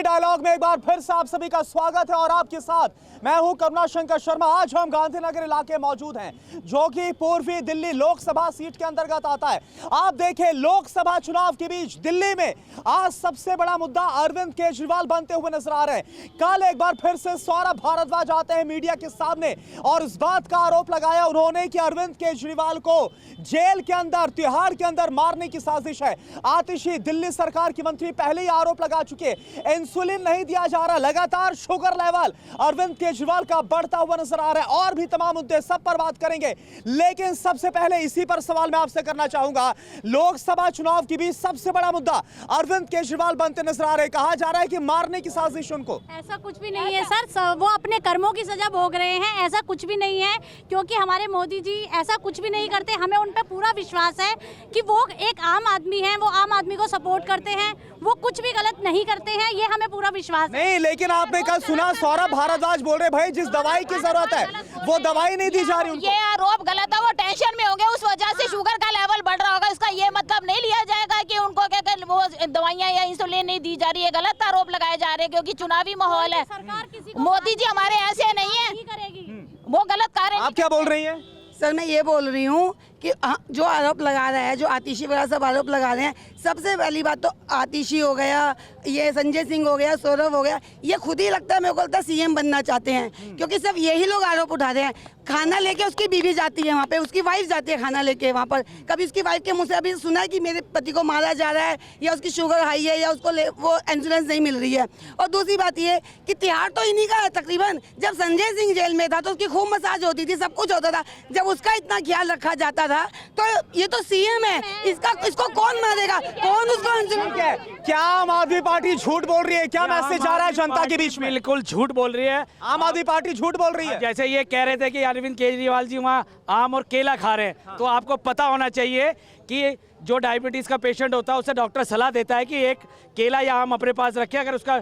Delhi dialogue में एक बार फिर से आप सभी का स्वागत है और आपके साथ मैं हूं करुणा शंकर शर्मा। आज हम गांधीनगर इलाके मौजूद हैं जो कि पूर्वी दिल्ली लोकसभा सीट के अंतर्गत आता है। आप देखें, लोकसभा चुनाव के बीच दिल्ली में आज सबसे बड़ा मुद्दा अरविंद केजरीवाल बनते हुए नजर आ रहे हैं। कल एक बार फिर से सौरभ भारद्वाज आते हैं मीडिया के सामने और इस बात का आरोप लगाया उन्होंने कि अरविंद केजरीवाल को जेल के अंदर, तिहाड़ के अंदर मारने की साजिश है। आतिशी दिल्ली सरकार की मंत्री पहले ही आरोप लगा चुके, इंसुलिन नहीं दिया जा रहा, लगातार शुगर लेवल अरविंद केजरीवाल का बढ़ता हुआ नजर आ रहा है और भी तमाम मुद्दे, सब पर बात करेंगे। लेकिन सबसे पहले इसी पर सवाल मैं आपसे करना चाहूंगा। लोकसभा चुनाव के बीच सबसे बड़ा मुद्दा अरविंद केजरीवाल बनते नजर आ रहे हैं। कहा जा रहा है कि मारने की साजिश उनको। ऐसा कुछ भी नहीं है सर, वो अपने कर्मों की सजा भोग रहे हैं। ऐसा कुछ भी नहीं है क्योंकि हमारे मोदी जी ऐसा कुछ भी नहीं करते। हमें उन पर पूरा विश्वास है कि वो एक आम आदमी है, वो आम आदमी को सपोर्ट करते हैं, वो कुछ भी गलत नहीं करते हैं, ये हमें पूरा विश्वास नहीं। लेकिन आपने कल सुना सौरभ भारद्वाज बोल रहे भाई जिस दवाई की जरूरत है वो दवाई नहीं दी जा रही उनको। ये आरोप गलत है। वो टेंशन में होंगे, उस वजह से शुगर का लेवल बढ़ रहा होगा। इसका ये मतलब नहीं लिया जाएगा कि उनको क्या वो दवाइयाँ या इंसुलिन नहीं दी जा रही है। गलत आरोप लगाए जा रहे हैं क्योंकि चुनावी माहौल है। मोदी जी हमारे ऐसे नहीं है, वो गलत कार्य। आप क्या बोल रही हैं? सर मैं ये बोल रही हूँ कि जो आरोप लगा रहा है, जो आतिशी वगैरह सब आरोप लगा रहे हैं, सबसे पहली बात तो आतिशी हो गया, ये संजय सिंह हो गया, सौरभ हो गया, ये खुद ही लगता है मेरे को लगता है सीएम बनना चाहते हैं क्योंकि सब यही लोग आरोप उठा रहे हैं। खाना लेके उसकी बीवी जाती है वहाँ पे, उसकी वाइफ जाती है खाना लेके वहाँ पर। कभी उसकी वाइफ के मुँह से अभी सुना है कि मेरे पति को मारा जा रहा है या उसकी शुगर हाई है या उसको वो इंश्योरेंस नहीं मिल रही है। और दूसरी बात ये कि तिहाड़ तो इन्हीं का है तकरीबन। जब संजय सिंह जेल में था तो उसकी खूब मसाज होती थी, सब कुछ होता था। जब उसका इतना ख्याल रखा जाता था तो ये तो सीएम है, इसको कौन मारेगा, कौन उसको इंश्योरेंस है? क्या आम आदमी पार्टी झूठ बोल रही है? क्या मैसेज जा रहा है जनता के बीच में? बिल्कुल झूठ बोल रही है। आम आदमी पार्टी झूठ बोल रही है। जैसे ये कह रहे थे कि अरविंद केजरीवाल जी वहाँ आम और केला खा रहे हैं, तो आपको पता होना चाहिए कि जो डायबिटीज का पेशेंट होता है उसे डॉक्टर सलाह देता है कि एक केला या आम अपने पास रखे, अगर उसका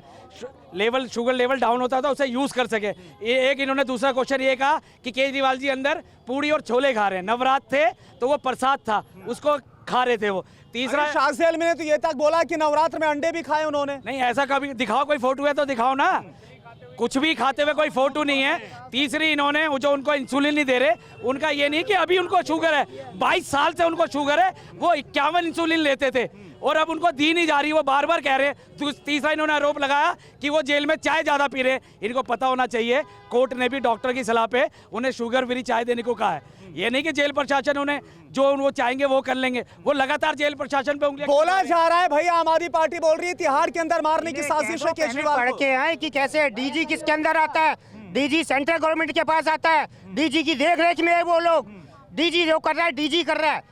शुगर लेवल डाउन होता है तो उसे यूज कर सके। ये एक इन्होंने दूसरा क्वेश्चन ये कहा कि केजरीवाल जी अंदर पूड़ी और छोले खा रहे हैं। नवरात्र थे तो वो प्रसाद था, उसको खा रहे थे वो। तीसरा शाहजी आलमी ने तो ये तक बोला कि नवरात्र में अंडे भी खाए उन्होंने। नहीं, ऐसा कभी दिखाओ, कोई फोटो है तो दिखाओ ना। कुछ भी खाते हुए कोई फोटो नहीं है। तीसरी इन्होंने जो उनको इंसुलिन नहीं दे रहे, उनका ये नहीं कि अभी उनको शुगर है, 22 साल से उनको शुगर है, वो 51 इंसुलिन लेते थे और अब उनको दी नहीं जा रही, वो बार बार कह रहे हैं। तीसरा इन्होंने आरोप लगाया कि वो जेल में चाय ज्यादा पी रहे। इनको पता होना चाहिए कोर्ट ने भी डॉक्टर की सलाह पे उन्हें शुगर फ्री चाय देने को कहा है। ये नहीं कि जेल प्रशासन उन्हें जो वो चाहेंगे वो कर लेंगे। वो लगातार जेल प्रशासन पे उंगलियां बोला जा रहा है। भाई आम आदमी पार्टी बोल रही है तिहाड़ के अंदर मारने की साजिश है केजरीवाल पढ़ के आए कि कैसे डीजी किसके अंदर आता है, डीजी सेंट्रल गवर्नमेंट के पास आता है, डीजी की देख रेख में है वो लोग। डीजी जो कर रहा है, डीजी कर रहा है,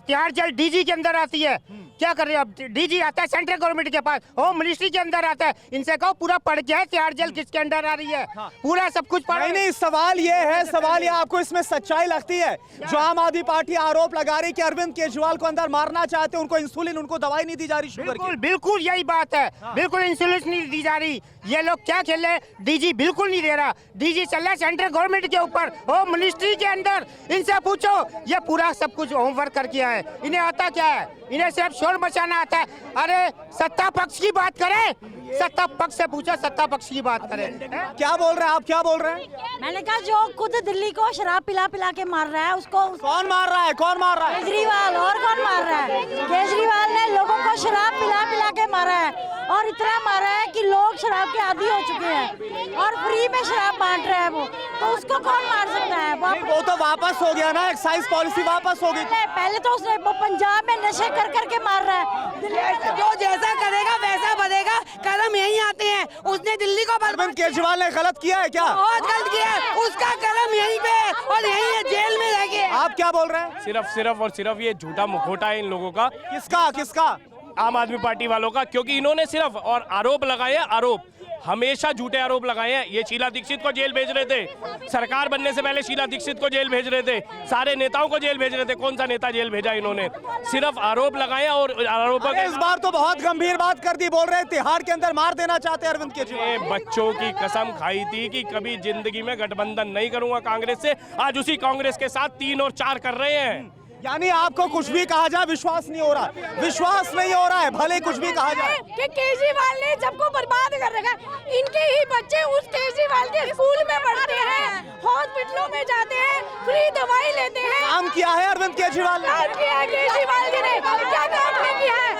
तिहाड़ जेल डीजी के अंदर आती है। क्या कर रहे हैं अब? डीजी आता है सेंट्रल गवर्नमेंट के पास, होम मिनिस्ट्री के अंदर आता है। इनसे कहो पूरा पढ़ के है तिहाड़ जेल किसके अंदर आ रही है, पूरा सब कुछ पढ़। नहीं, सवाल ये है, सवाल ये आपको इसमें सच्चाई लगती है जो आम आदमी पार्टी आरोप लगा रही कि अरविंद केजरीवाल को अंदर मारना चाहते हैं, उनको इंसुलिन, उनको दवाई नहीं दी जा रही शुगर की। बिल्कुल यही बात है, बिल्कुल इंसुलिन नहीं दी जा रही। ये लोग क्या खेल रहे हैं? डीजी बिल्कुल नहीं दे रहा, डीजी चल रहा है सेंट्रल गवर्नमेंट के ऊपर, होम मिनिस्ट्री के अंदर। इनसे पूछो, ये पूरा सब कुछ होमवर्क करके आए। इन्हें आता क्या है? इन्हें सिर्फ शोर मचाना आता है। अरे सत्ता पक्ष की बात करें, सत्ता पक्ष से पूछो, सत्ता पक्ष की बात करें। क्या बोल रहे हैं आप? क्या बोल रहे हैं? मैंने कहा जो खुद दिल्ली को शराब पिला पिला के मार रहा है उसको कौन मार रहा है? कौन मार रहा है? केजरीवाल। और कौन मार रहा है? केजरीवाल ने लोगों को शराब पिला पिला के मारा है और इतना मारा है कि लोग शराब के आदी हो चुके हैं और फ्री में शराब बांट रहा है वो, तो उसको कौन मार सकता है? वो तो वापस हो गया ना, एक्साइज पॉलिसी वापस हो गई। पहले तो उसने वो पंजाब में नशे कर करके मार रहा है। जो जैसा करेगा वैसा बनेगा, कदम यही आते हैं। उसने दिल्ली को अरविंद केजरीवाल ने गलत किया है क्या? बहुत गलत किया है, उसका कदम यहीं पे है और यहीं है, जेल में रह गए। आप क्या बोल रहे हैं? सिर्फ और सिर्फ ये झूठा मुखौटा है इन लोगों का। किसका? किसका? आम आदमी पार्टी वालों का, क्योंकि इन्होंने सिर्फ और आरोप लगाए, आरोप हमेशा झूठे आरोप लगाए हैं। ये शीला दीक्षित को जेल भेज रहे थे, सरकार बनने से पहले शीला दीक्षित को जेल भेज रहे थे, सारे नेताओं को जेल भेज रहे थे। कौन सा नेता जेल भेजा इन्होंने? सिर्फ आरोप लगाए और आरोपों इस बार तो बहुत गंभीर बात कर दी, बोल रहे तिहाड़ के अंदर मार देना चाहते हैं अरविंद केजरीवाल। बच्चों की कसम खाई थी कि कभी जिंदगी में गठबंधन नहीं करूंगा कांग्रेस से। आज उसी कांग्रेस के साथ 3 और 4 कर रहे हैं। यानी आपको कुछ भी कहा जाए विश्वास नहीं हो रहा, विश्वास नहीं हो रहा है भले कुछ भी कहा जाए कि केजरीवाल ने सबको बर्बाद कर रखा है। इनके ही बच्चे उस केजरीवाल के स्कूल में पढ़ते हैं, हॉस्पिटलों में जाते हैं, फ्री दवाई लेते हैं। काम किया है अरविंद केजरीवाल ने? काम किया है केजरीवाल जी ने, क्या काम नहीं किया है?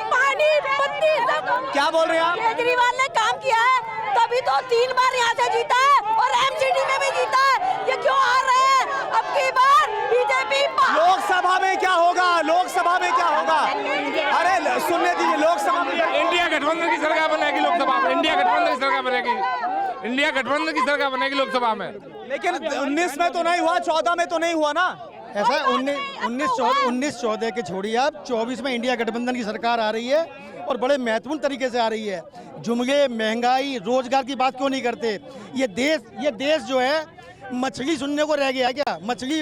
पानी बत्ती सब। क्या बोल रहे हैं आप? केजरीवाल ने काम किया है, तभी तो 3 बार यहाँ से जीता है और एमसीडी में भी जीता है। ये क्यों आ रहे हैं? अब की बार बीजेपी। लोकसभा में क्या होगा? लोकसभा में क्या होगा? अरे सुनने दीजिए, लोकसभा में इंडिया गठबंधन की सरकार बनेगी लोकसभा में। इंडिया गठबंधन की सरकार बनेगी। इंडिया गठबंधन की सरकार बनेगी लोकसभा में। लेकिन 19 में तो नहीं हुआ, 14 में तो नहीं हुआ ना। ऐसा 19-14 के छोड़िए आप, 24 में इंडिया गठबंधन की सरकार आ रही है और बड़े महत्वपूर्ण तरीके से आ रही है। जुमले, महंगाई, रोजगार की बात क्यों नहीं करते? ये देश जो है मछली सुनने को रह गया है क्या? मछली,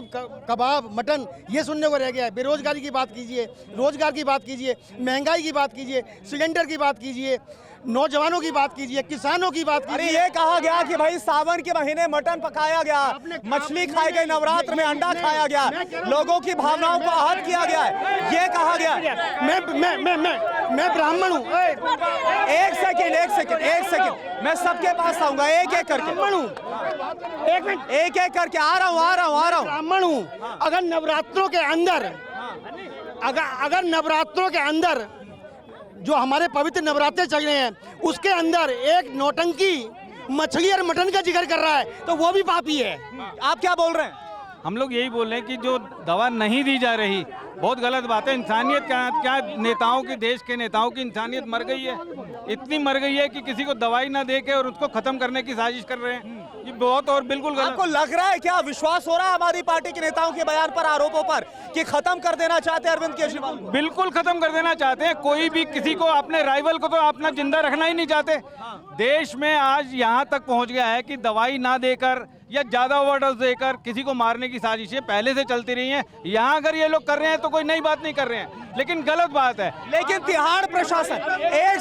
कबाब, मटन ये सुनने को रह गया है। बेरोजगारी की बात कीजिए, रोजगार की बात कीजिए, महंगाई की बात कीजिए, सिलेंडर की बात कीजिए, नौजवानों की बात कीजिए, किसानों की बात अरे कीजिए। ये कहा गया कि भाई सावन के महीने मटन पकाया गया, मछली खाई गई, नवरात्र में अंडा खाया गया, लोगों की भावनाओं को आहत किया गया है, ये कहा गया। मैं ब्राह्मण हूँ। एक सेकंड, मैं सबके पास आऊंगा एक एक करके। एक एक करके आ रहा हूँ। ब्राह्मण हूँ। अगर नवरात्रों के अंदर जो हमारे पवित्र नवरात्रे चल रहे हैं उसके अंदर एक नौटंकी मछली और मटन का जिक्र कर रहा है तो वो भी पापी है। आप क्या बोल रहे हैं? हम लोग यही बोल रहे हैं कि जो दवा नहीं दी जा रही बहुत गलत बात है। इंसानियत क्या नेताओं की, देश के नेताओं की इंसानियत मर गई है, इतनी मर गई है कि किसी को दवाई ना दे के और उसको खत्म करने की साजिश कर रहे हैं। ये बहुत और बिल्कुल गलत। आपको लग रहा है क्या, विश्वास हो रहा है हमारी पार्टी के नेताओं के बयान पर, आरोपों पर कि खत्म कर देना चाहते हैं अरविंद केजरीवाल को? बिल्कुल खत्म कर देना चाहते हैं। कोई भी किसी को, अपने राइवल को तो अपना जिंदा रखना ही नहीं चाहते। देश में आज यहाँ तक पहुँच गया है कि दवाई ना देकर या ज्यादा ओवरडोज देकर किसी को मारने की साजिशें पहले से चलती रही हैं। यहाँ अगर ये लोग कर रहे हैं तो कोई नई बात नहीं कर रहे हैं, लेकिन गलत बात है। लेकिन तिहाड़ प्रशासन, एक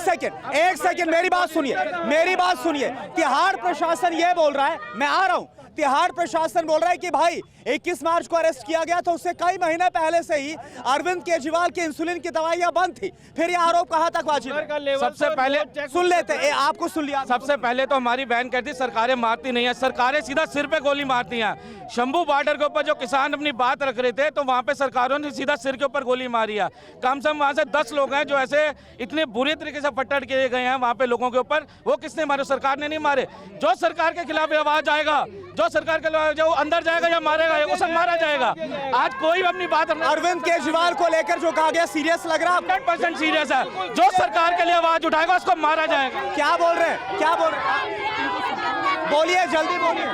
सेकंड मेरी बात सुनिए। तिहाड़ प्रशासन ये बोल रहा है, मैं आ रहा हूं, तिहाड़ प्रशासन बोल रहा है कि भाई 21 मार्च को अरेस्ट किया गया तो उससे कई महीने पहले से ही अरविंद केजरीवाल की इंसुलिन की दवाइयां बंद थी। फिर ये आरोप कहां तक वाजिब है? सबसे पहले सुन लेते, आपको सुन लिया। सबसे पहले तो हमारी बहन कहती सरकारें मारती नहीं है, सरकारें सीधा सिर पे गोली मारती हैं। शंभू बॉर्डर के ऊपर जो किसान अपनी बात रख रहे थे तो वहाँ पे सरकारों ने सीधा सिर के ऊपर गोली मारी है। कम से कम वहाँ से 10 लोग हैं जो ऐसे इतने बुरे तरीके से फट्टड़ किए गए हैं वहाँ पे लोगों के ऊपर। वो किसने मारे? सरकार ने नहीं मारे। जो सरकार के खिलाफ आवाज आएगा, जो सरकार के खिलाफ जो अंदर जाएगा या मारेगा, वो सब मारा जाएगा। आज कोई भी अपनी बात, अरविंद केजरीवाल को लेकर जो कहा गया सीरियस लग रहा है? 100% सीरियस है। जो सरकार के लिए आवाज उठाएगा उसको मारा जाएगा। क्या बोल रहे हैं? बोलिए, जल्दी बोलिए।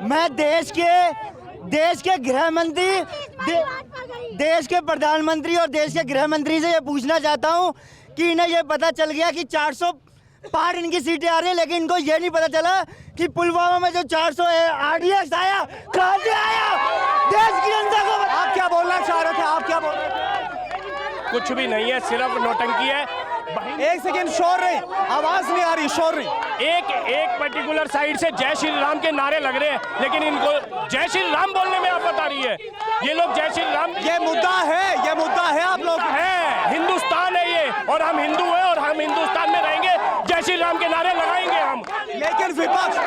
मैं देश के गृह मंत्री, देश के प्रधानमंत्री और देश के गृह मंत्री से ये पूछना चाहता हूँ कि इन्हें ये पता चल गया कि 400 पार इनकी सीटें आ रही है, लेकिन इनको ये नहीं पता चला कि पुलवामा में जो 400 RDX आया कहाँ से आया? देश की जनता को आप क्या बोलना चाह रहे थे? आप क्या बोल रहे थे? कुछ भी नहीं है, सिर्फ नौटंकी है। एक सेकंड, शोर नहीं, आवाज नहीं आ रही, शोर नहीं। एक पर्टिकुलर साइड से जय श्री राम के नारे लग रहे हैं, लेकिन इनको जय श्री राम बोलने में आफत आ रही है। ये लोग जय श्री राम, ये मुद्दा है आप लोग है, हिंदुस्तान है ये, और हम हिंदू हैं और हम हिंदुस्तान में रहेंगे। जय श्री राम के नारे लगाएंगे हम। लेकिन विपक्ष,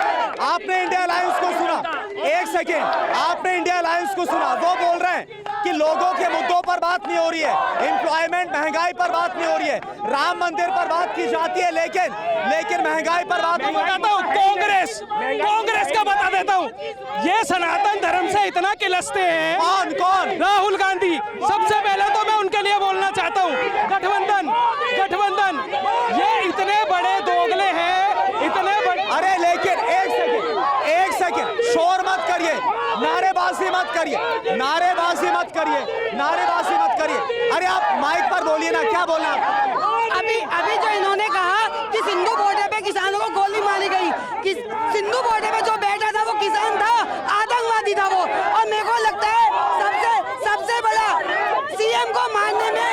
आपने इंडिया अलायंस को सुना? एक सेकेंड, आपने इंडिया अलायंस को सुना? वो बोल रहे हैं कि लोगों के मुद्दों पर बात नहीं हो रही है, एम्प्लॉयमेंट, महंगाई पर बात नहीं हो रही है, राम मंदिर पर बात की जाती है, लेकिन महंगाई पर बात नहीं। कांग्रेस का बता देता हूँ, ये सनातन धर्म से इतना किलसते हैं। कौन? राहुल गांधी। सबसे पहले तो मैं उनके लिए बोलना चाहता हूँ, गठबंधन, ये इतने बड़े दोगले हैं, इतने बड़े। अरे लेकिन एक सेकंड, शोर मत करिए, नारेबाजी मत करिए। अरे आप माइक पर बोलिए ना, क्या बोलना? अभी जो इन्होंने कहा कि सिंधु बॉर्डर पे किसानों को गोली मारी गई, कि सिंधु बॉर्डर पे जो बैठा था वो किसान था, आतंकवादी था वो। और मेरे को लगता है सबसे बड़ा सीएम को मारने में।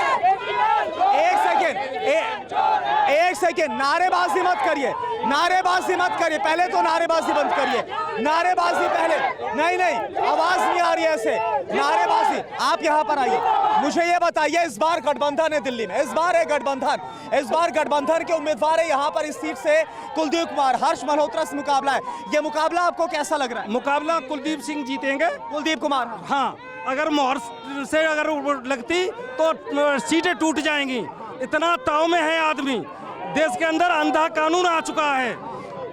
एक सेकेंड, नारेबाजी मत करिए, नारेबाजी मत करिए, पहले तो नारेबाजी बंद करिए, नारेबाजी पहले, नहीं आवाज नहीं आ रही है ऐसे, नारेबाजी। आप यहाँ पर आइए, मुझे ये बताइए, इस बार गठबंधन है दिल्ली में, इस बार है गठबंधन, इस बार गठबंधन के उम्मीदवार है यहाँ पर इस सीट से कुलदीप कुमार, हर्ष मल्होत्रा से मुकाबला है। ये मुकाबला आपको कैसा लग रहा है? मुकाबला कुलदीप सिंह जीतेंगे। कुलदीप कुमार, हाँ, अगर मोहर से अगर लगती तो सीटें टूट जाएंगी। इतना ताव में है आदमी, देश के अंदर अंधा कानून आ चुका है,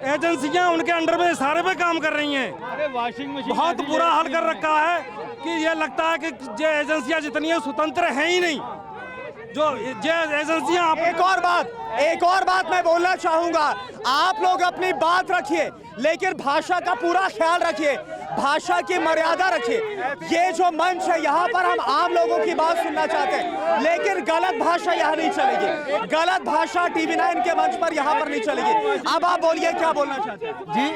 एजेंसियां उनके अंडर में इशारे पे काम कर रही हैं। बहुत बुरा हाल कर रखा है कि ये लगता है कि ये एजेंसियां जितनी है स्वतंत्र हैं ही नहीं। जो ये एजेंसियां एक और बात मैं बोलना चाहूंगा, आप लोग अपनी बात रखिए लेकिन भाषा का पूरा ख्याल रखिए, भाषा की मर्यादा रखिए। ये जो मंच है यहाँ पर हम आम लोगों की बात सुनना चाहते हैं, लेकिन गलत भाषा यहाँ नहीं चलेगी, गलत भाषा TV9 के मंच पर यहाँ पर नहीं चलेगी। अब आप बोलिए, क्या बोलना चाहते हैं जी,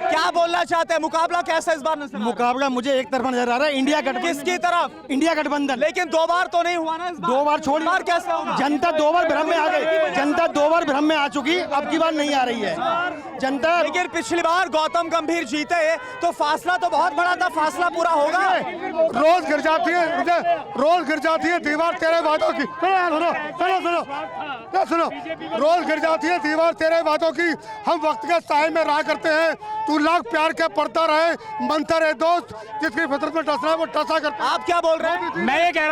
क्या बोलना चाहते हैं? मुकाबला कैसा इस बार नजर? मुकाबला मुझे एक तरफा नजर आ रहा है, इंडिया गठबंधन। किसकी तरफ? इंडिया गठबंधन। लेकिन 2 बार तो नहीं हुआ ना इस बार? 2 बार छोड़, बार कैसे होगा? जनता 2 बार भ्रम में आ गई, जनता 2 बार भ्रम में आ चुकी, अब की बार नहीं आ रही है जनता। लेकिन पिछली बार गौतम गंभीर जीते तो फासला तो बहुत बड़ा था, फासला पूरा होगा। रोज गिर जाती है दीवार तेरे वादों की, सुनो, रोज गिर जाती है दीवार तेरे वादों की। हम वक्त के साए में रहा करते हैं, तू लाख प्यार के पड़ता रहे, मंतर है दोस्त, जिसकी फितरत में टसना है वो टसा करता। आप क्या बोल रहे हैं? मैं ये कह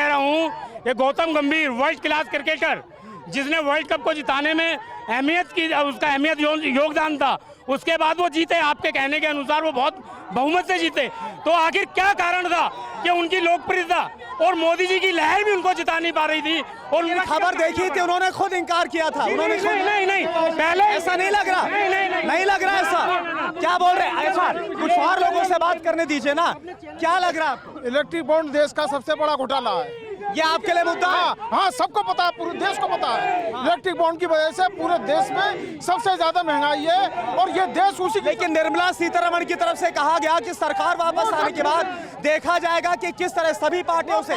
रहा हूँ कि गौतम गंभीर वर्ल्ड क्लास क्रिकेटर, जिसने वर्ल्ड कप को जिताने में उसका अहमियत योगदान था, उसके बाद वो जीते, आपके कहने के अनुसार वो बहुत बहुमत से जीते, तो आखिर क्या कारण था कि उनकी लोकप्रियता और मोदी जी की लहर भी उनको जिता नहीं पा रही थी? और खबर देखी थी, उन्होंने खुद इनकार किया था, उन्होंने नहीं पहले ऐसा नहीं लग रहा, नहीं लग रहा ऐसा। क्या बोल रहे हैं? ऐसा कुछ और लोगों से बात करने दीजिए ना, क्या लग रहा है आपको? इलेक्ट्रिक बॉन्ड देश का सबसे बड़ा घोटाला है, ये आपके लिए मुद्दा है? हाँ, सबको पता है, पूरे देश को पता है। इलेक्ट्रिक बॉन्ड की वजह से पूरे देश में सबसे ज्यादा महंगाई है और ये देश उसी। लेकिन निर्मला सीतारमण की तरफ से कहा गया कि सरकार वापस आने के बाद देखा जाएगा कि किस तरह सभी पार्टियों से,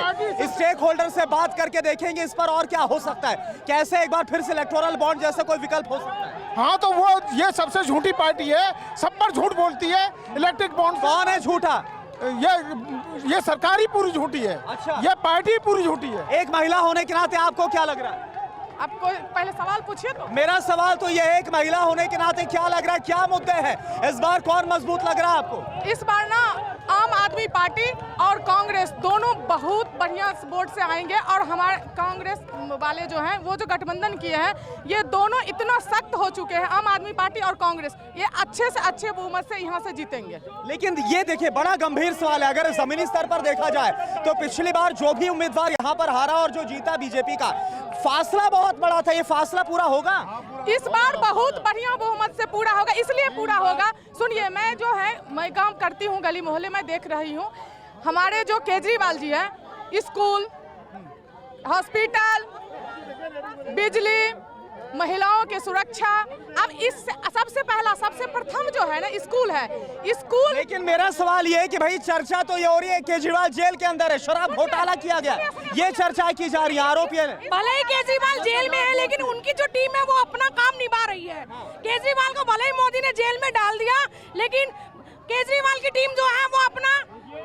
स्टेक होल्डर से बात करके देखेंगे इस पर और क्या हो सकता है, कैसे एक बार फिर से इलेक्टोरल बॉन्ड जैसा कोई विकल्प हो सकता है। हाँ, तो वो ये सबसे झूठी पार्टी है, सब पर झूठ बोलती है। इलेक्ट्रिक बॉन्ड कौन है झूठा? ये सरकार ही पूरी झूठी है। अच्छा। ये पार्टी पूरी झूठी है। एक महिला होने के नाते आपको क्या लग रहा है? आपको पहले सवाल पूछिए तो। मेरा सवाल तो ये है, एक महिला होने के नाते क्या लग रहा है, क्या मुद्दे हैं इस बार, कौन मजबूत लग रहा है आपको? इस बार ना आम आदमी पार्टी और कांग्रेस दोनों बहुत बढ़िया वोट से आएंगे, और हमारे कांग्रेस वाले जो हैं वो जो गठबंधन किए हैं, ये दोनों इतना सख्त हो चुके हैं, आम आदमी पार्टी और कांग्रेस, ये अच्छे से अच्छे बहुमत से यहाँ से जीतेंगे। लेकिन ये देखिए, बड़ा गंभीर सवाल है, अगर जमीनी स्तर पर देखा जाए तो पिछली बार जो भी उम्मीदवार यहाँ पर हारा और जो जीता बीजेपी का, फासला बहुत बड़ा था, ये फासला पूरा होगा? इस बार बहुत बढ़िया बहुमत से पूरा होगा, इसलिए पूरा होगा। सुनिए, मैं काम करती हूँ, गली मोहल्ले में देख रही हूँ, हमारे जो केजरीवाल जी हैं, स्कूल, हॉस्पिटल, बिजली, महिलाओं की सुरक्षा, अब इस सबसे प्रथम जो है ना स्कूल है, स्कूल। लेकिन मेरा सवाल ये है कि भाई चर्चा तो ये हो रही है केजरीवाल जेल के अंदर है, शराब घोटाला किया गया, ये चर्चा की जा रही है, आरोप ये है। भले ही केजरीवाल जेल में है, लेकिन उनकी जो टीम है वो अपना काम निभा रही है। केजरीवाल को भले ही मोदी ने जेल में डाल दिया, लेकिन केजरीवाल की टीम जो है वो अपना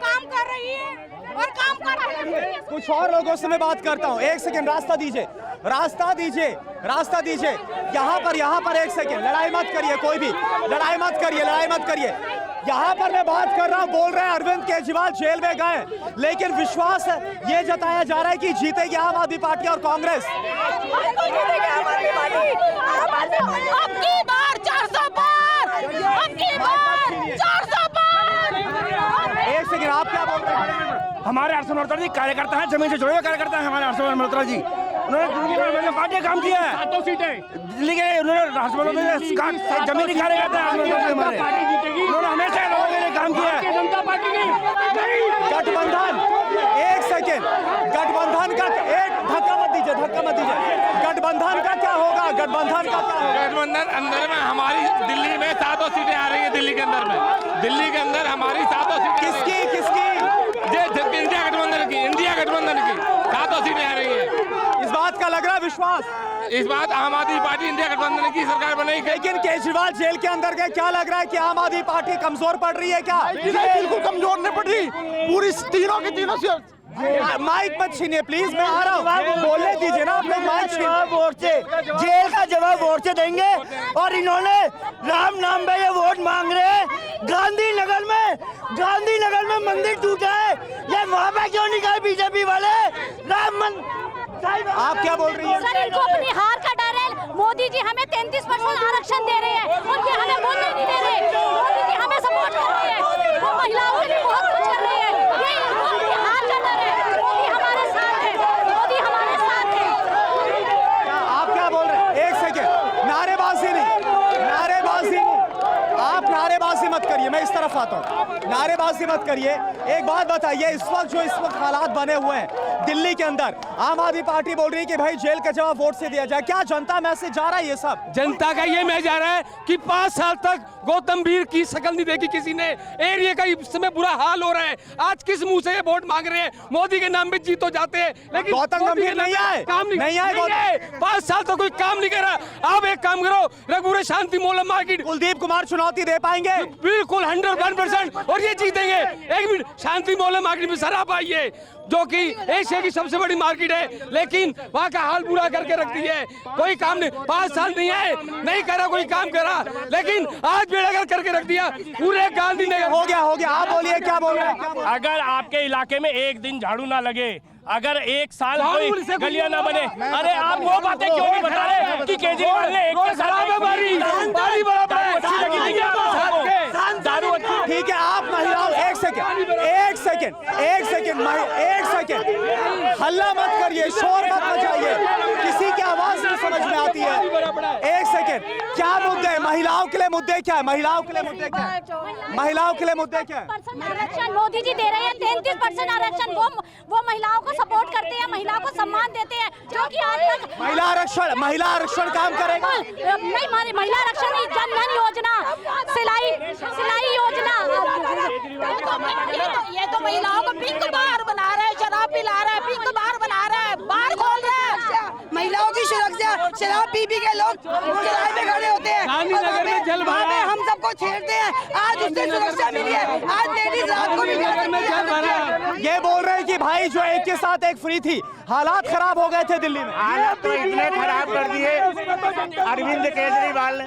काम कर रही है और काम कर रही है। कुछ और लोगों से मैं बात करता हूँ, एक सेकंड, रास्ता दीजिए, रास्ता दीजिए। यहाँ पर एक सेकंड, लड़ाई मत करिए, कोई भी लड़ाई मत करिए। यहाँ पर मैं बात कर रहा हूँ, बोल रहे हैं अरविंद केजरीवाल जेल में गए, लेकिन विश्वास ये जताया जा रहा है कि जीतेगी आम आदमी पार्टी और कांग्रेस। एक सेकंड, आप क्या बोल रहे हैं? हमारे हर्ष मल्होत्रा जी कार्यकर्ता हैं, जमीन से जुड़े हुए कार्यकर्ता हैं हमारे हर्ष मल्होत्रा जी। उन्होंने पार्टी काम किया है, 7 सीटें दिल्ली के, उन्होंने हर्ष मल्होत्रा जी जमीनी कार्यकर्ता है हमारे, उन्होंने हमेशा लोगों के लिए काम किया है। जनता पार्टी गठबंधन, एक सेकंड, गठबंधन का एक धक्का मत दीजिए, गठबंधन का क्या होगा? गठबंधन अंदर में हमारी दिल्ली में 7 सीटें आ रही है, दिल्ली के अंदर हमारी 7 सीटें। किसकी? इंडिया गठबंधन की 7 सीटें आ रही है। इस बात का लग रहा है विश्वास? इस बात आम आदमी पार्टी इंडिया गठबंधन की सरकार बनेगी। लेकिन केजरीवाल जेल के अंदर गए, क्या लग रहा है कि आम आदमी पार्टी कमजोर पड़ रही है क्या? बिल्कुल कमजोर नहीं पड़ रही, पूरी तीनों की तीनों से माइक मत छीनिए प्लीज, मैं आ रहा हूँ, बोलने दीजिए ना, आप लोग माइक छीनिए। वोट से, जेल का जवाब वोट से देंगे। और इन्होंने राम नाम पे ये वोट मांग रहे हैं। गांधीनगर में मंदिर टूटा है, ये वहाँ पे क्यों नहीं गए बीजेपी वाले? आप क्या बोल रही हैं? सर, इनको अपनी हार का डर है। मोदी जी हमें 33% आरक्षण दे रहे हैं और ये हमें बोलने नहीं दे रहे। मोदी जी हमें सपोर्ट कर रहे हैं, वो महिलाओं के लिए बहुत कुछ कर रहे हैं। ये इनको अपनी हार का डर है। मोदी हमारे साथ है, मोदी हमारे साथ है। आप क्या बोल रहे हैं? एक सेकेंड, नारेबाजी नहीं, आप नारेबाजी मत करिए, मैं इस तरफ आता हूँ, नारेबाजी मत करिए। एक बात बताइए, इस वक्त हालात बने हुए हैं दिल्ली के अंदर, आम आदमी पार्टी बोल रही है कि भाई जेल का जवाब वोट से दिया जाए, क्या जनता मैसेज जा रहा है? ये सब जनता का ये मैसेज आ रहा है कि 5 साल तक गौतम भीड़ की शक्ल नहीं देखी किसी ने। एरिया का इस समय बुरा हाल हो रहा है। आज किस मुंह से ये वोट मांग रहे हैं? मोदी के नाम पे जीत तो जाते हैं, लेकिन गौतम गंभीर नहीं आए, काम नहीं आए। 5 साल तो कोई काम नहीं कर रहा। आप एक काम करो, रघुवर शांति मोहल्ला मार्केट, कुलदीप कुमार चुनौती दे पाएंगे? बिल्कुल 101% और ये जीतेंगे। एक मिनट, शांति मोहल्ला मार्केट में शराब आई है जो कि एशिया की सबसे बड़ी मार्केट है, लेकिन वहाँ का हाल बुरा करके रख दी है। कोई काम नहीं, 5 साल नहीं आए, नहीं करा कोई काम करा, लेकिन आज बेड़ागर करके रख दिया पूरे गांधीनगर। हो गया, आप बोलिए, क्या बोल रहे हैं? अगर आपके इलाके में एक दिन झाड़ू ना लगे, अगर 1 साल कोई गलियां ना बने, अरे आप वो बातें क्यों नहीं बता रहे कि केजरीवाल ने ठीक है, आप महिलाओं, एक सेकेंड, हल्ला मत करिए, शोर मत मचाइए, किसी की आवाज नहीं समझ में आती है। एक सेकेंड, क्या मुद्दे हैं? महिलाओं के लिए मुद्दे क्या है? महिलाओं के लिए मुद्दे क्या है? आरक्षण मोदी जी दे रहे हैं, 33% आरक्षण। वो महिलाओं को सपोर्ट करते हैं, महिलाओं को सम्मान देते हैं, जो कि आज तक महिला आरक्षण काम करेगा? नहीं, महिला आरक्षण नहीं, जन धन योजना, सिलाई योजना। ये तो महिलाओं को पिंक बार बना रहा है, शराब पिला रहा है, पिंक बार बना रहा है, बार खोल रहा है। महिलाओं की सुरक्षा, शराब पी के लोग चौराहे पे खड़े होते हैं, गांधीनगर में जल भरा है, हम सबको छेड़ते हैं। आज उससे सुरक्षा मिली है, आज लेडीज रात को भी ये बोल रहे हैं कि भाई जो एक के साथ एक फ्री थी, हालात खराब हो गए थे दिल्ली में। हालत तो इतने खराब कर दिए अरविंद केजरीवाल ने।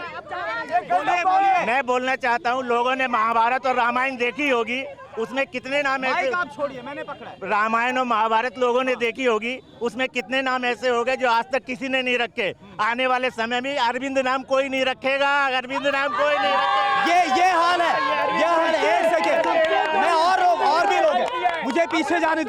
मैं बोलना चाहता हूँ, लोगों ने महाभारत और रामायण देखी होगी, उसमें कितने नाम ऐसे, आप छोड़िए, मैंने पकड़ा है। रामायण और महाभारत लोगों ने देखी होगी, उसमें कितने नाम ऐसे हो गए जो आज तक किसी ने नहीं रखे। आने वाले समय में अरविंद नाम कोई नहीं रखेगा, अरविंद नाम कोई नहीं रखेगा। ये हाल है। एक सेकेंड, मैं और भी लोग हैं, मुझे पीछे जाने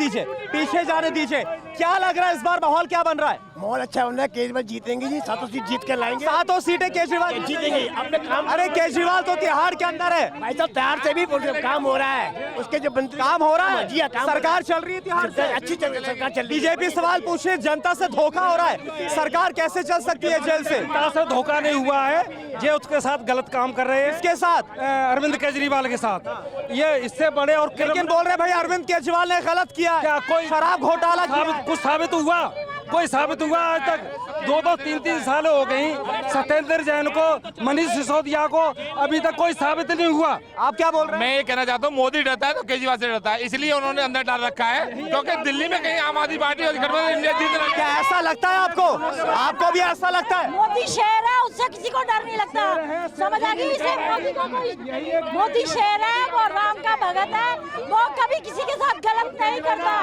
दीजिए। क्या लग रहा है इस बार माहौल क्या बन रहा है? माहौल अच्छा बन रहा है, केजरीवाल जीतेंगे जी, 7 सीट जीत के लाएंगे। 7 सीटें केजरीवाल जीतेंगे अपने काम। अरे केजरीवाल तो तिहाड़ के अंदर है भाई साहब, तिहाड़ से भी काम हो रहा है, उसके जो मंत्री काम हो रहा है। जी हाँ, काम सरकार चल रही है तिहाड़ से, अच्छी सरकार चल रही है। बीजेपी सवाल पूछ रही है, जनता से धोखा हो रहा है, सरकार कैसे चल सकती है जेल से? जनता से धोखा नहीं हुआ है, ये उसके साथ गलत काम कर रहे हैं। इसके साथ अरविंद केजरीवाल के साथ ये इससे बड़े और लेकिन बोल रहे भाई अरविंद केजरीवाल ने गलत किया, क्या कोई शराब घोटाला कुछ साबित हुआ? कोई साबित हुआ? आज तक 2-2, 3-3 साल हो गई सत्येंद्र जैन को, मनीष सिसोदिया को, अभी तक कोई साबित नहीं हुआ। आप क्या बोल रहे हैं? मैं ये कहना चाहता हूँ, मोदी डरता है तो केजरीवाल से डरता है, इसलिए उन्होंने अंदर डाल रखा है, क्योंकि दिल्ली में कहीं आम आदमी पार्टी और गठबंधन इंडिया जीत रहा है। क्या ऐसा लगता है आपको भी ऐसा लगता है? मोदी शेर है, उससे किसी को डर नहीं लगता, समझ आ गई इसे? मोदी शेर है, वो राम का भगत है, वो कभी किसी के साथ गलत नहीं करता।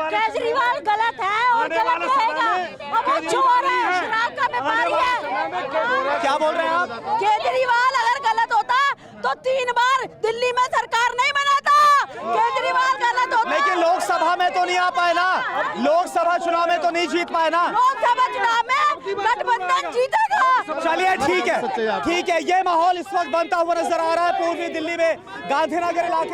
केजरीवाल गलत है और गलत रहेगा, अब वो चोर है, शराब का व्यापारी है। क्या बोल रहे हैं आप? केजरीवाल अगर गलत होता तो 3 बार दिल्ली में सरकार नहीं बनाता। केजरीवाल गलत होता, लेकिन लोकसभा में तो नहीं आ पाए ना, लोकसभा चुनाव में तो नहीं जीत पाए ना। लोकसभा चुनाव में गठबंधन जीतेगा। चलिए ठीक है, ये माहौल इस वक्त बनता हुआ नजर आ रहा है पूर्वी दिल्ली में गांधीनगर इलाके में।